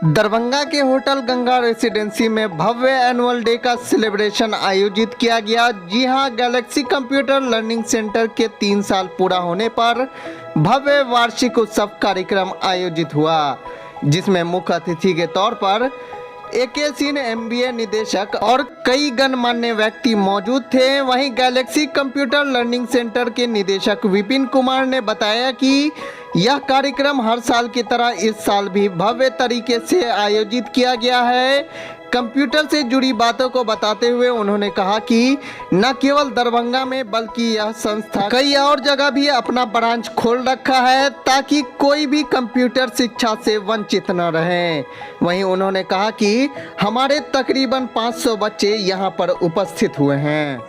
दरभंगा के hotel Ganga residency में भव्य annual day का सेलिब्रेशन आयोजित किया गया। जी हां, गैलेक्सी कंप्यूटर लर्निंग सेंटर के 3 साल पूरा होने पर भव्य वार्षिक उत्सव कार्यक्रम आयोजित हुआ, जिसमें मुख्य अतिथि के तौर पर एके सिंह MBA निदेशक और कई गणमान्य व्यक्ति मौजूद थे। वहीं गैलेक्सी कंप्यूटर लर्निंग सेंटर के निदेशक विपिन कुमार ने बताया कि यह कार्यक्रम हर साल की तरह इस साल भी भव्य तरीके से आयोजित किया गया है। कंप्यूटर से जुड़ी बातों को बताते हुए उन्होंने कहा कि न केवल दरभंगा में बल्कि यह संस्था कई और जगह भी अपना ब्रांच खोल रखा है ताकि कोई भी कंप्यूटर शिक्षा से वंचित न रहे। वहीं उन्होंने कहा कि हमारे तकरीबन 500 बच्चे यहां पर उपस्थित हुए हैं।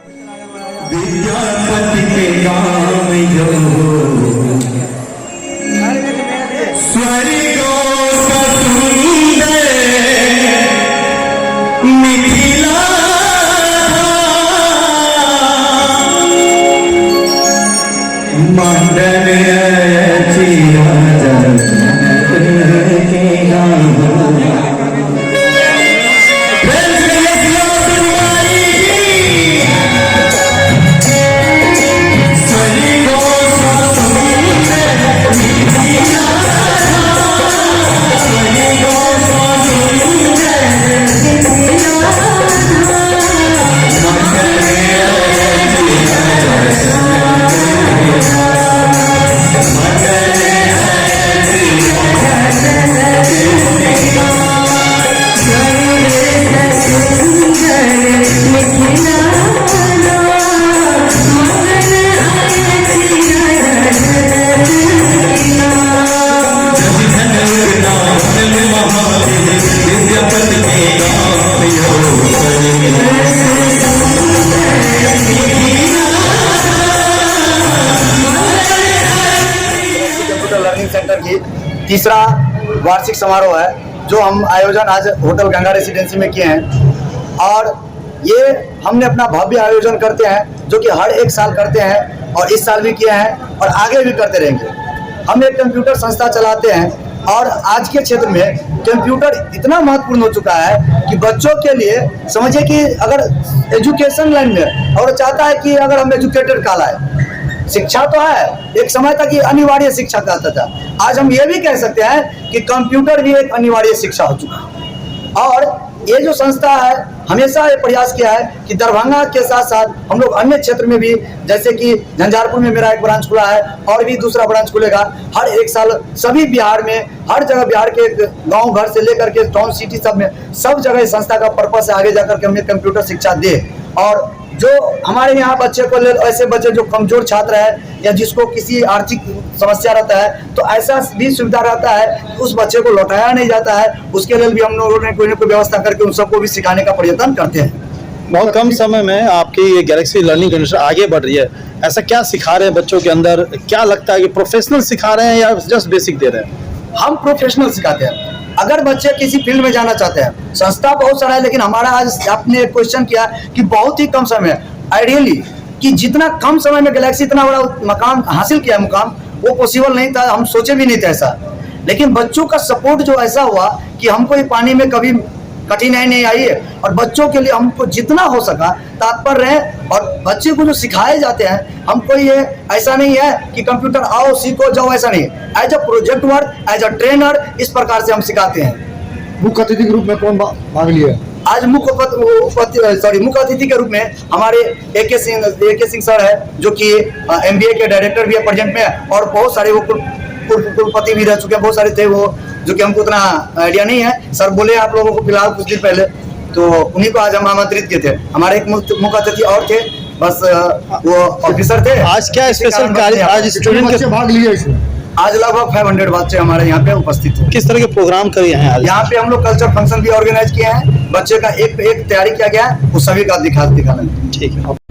लर्निंग सेंटर की तीसरा वार्षिक समारोह है जो हम आयोजन आज होटल गंगा रेसिडेंसी में किए हैं। और ये हमने अपना भव्य आयोजन करते हैं जो कि हर एक साल करते हैं और इस साल भी किए हैं और आगे भी करते रहेंगे। हम एक कंप्यूटर संस्था चलाते हैं और आज के क्षेत्र में कंप्यूटर इतना महत्वपूर्ण हो चुका है कि बच्चों के लिए समझिए कि अगर एजुकेशन लाइन में और चाहता है कि अगर हम एजुकेटेड कहलाए, शिक्षा तो है, एक समय तक ये अनिवार्य शिक्षा कहता था, आज हम ये भी कह सकते हैं कि कंप्यूटर भी एक अनिवार्य शिक्षा हो चुका है। और ये जो संस्था है हमेशा ये प्रयास किया है कि दरभंगा के साथ साथ हम लोग अन्य क्षेत्र में भी, जैसे कि झंझारपुर में मेरा एक ब्रांच खुला है और भी दूसरा ब्रांच खुलेगा। हर एक साल सभी बिहार में, हर जगह बिहार के गांव घर से लेकर के टाउन सिटी सब में, सब जगह इस संस्था का पर्पस है आगे जाकर के हमें कंप्यूटर शिक्षा दे। और जो हमारे यहाँ बच्चे को ले, ऐसे बच्चे जो कमजोर छात्र है या जिसको किसी आर्थिक समस्या रहता है तो ऐसा भी सुविधा रहता है, उस बच्चे को लौटाया नहीं जाता है, उसके लिए भी हम लोगों ने कोई ना कोई व्यवस्था करके उन सबको भी सिखाने का प्रयत्न करते हैं। बहुत कम समय में आपकी ये गैलेक्सी लर्निंग कंडीशन आगे बढ़ रही है, ऐसा क्या सिखा रहे हैं बच्चों के अंदर? क्या लगता है कि प्रोफेशनल सिखा रहे हैं या जस्ट बेसिक दे रहे हैं? हम प्रोफेशनल सिखाते हैं। अगर बच्चे किसी फील्ड में जाना चाहते हैं, संस्था बहुत सारा है, लेकिन हमारा आज आपने क्वेश्चन किया कि बहुत ही कम समय, आइडियली कि जितना कम समय में गैलेक्सी इतना बड़ा मकाम हासिल किया है, मुकाम वो पॉसिबल नहीं था, हम सोचे भी नहीं थे ऐसा। लेकिन बच्चों का सपोर्ट जो ऐसा हुआ कि हमको ये पानी में कभी कठिनाई नहीं आई है और बच्चों के लिए हमको जितना हो सका तात्पर्य है। और बच्चे को जो सिखाए जाते हैं, हमको ये ऐसा नहीं है कि कंप्यूटर आओ सीखो जाओ, ऐसा नहीं, as a project work, as a trainer, इस प्रकार से हम सिखाते हैं। मुख्य अतिथि के रूप में कौन भाग लिया? आज मुख्य अतिथि के रूप में हमारे एके सिंह सर है जो कि MBA के डायरेक्टर भी है प्रेजेंट में, और बहुत सारे वो कुलपति भी रह चुके हैं, बहुत सारे थे वो जो कि हमको उतना आइडिया नहीं है। सर बोले आप लोगों को फिलहाल कुछ दिन पहले, तो उन्हीं को आज हम आमंत्रित किए थे। हमारे एक मुख्य अतिथि और थे, बस वो ऑफिसर थे। आज क्या स्पेशल कार्य, आज स्टूडेंट के भाग लिया इसमें? आज लगभग 500 बच्चे हमारे यहाँ पे उपस्थित हैं। किस तरह के प्रोग्राम किए हैं आज? यहाँ पे हम लोग कल्चर फंक्शन भी ऑर्गेनाइज किए हैं, बच्चे का एक तैयारी किया गया है, वो सभी का दिखाना। ठीक है।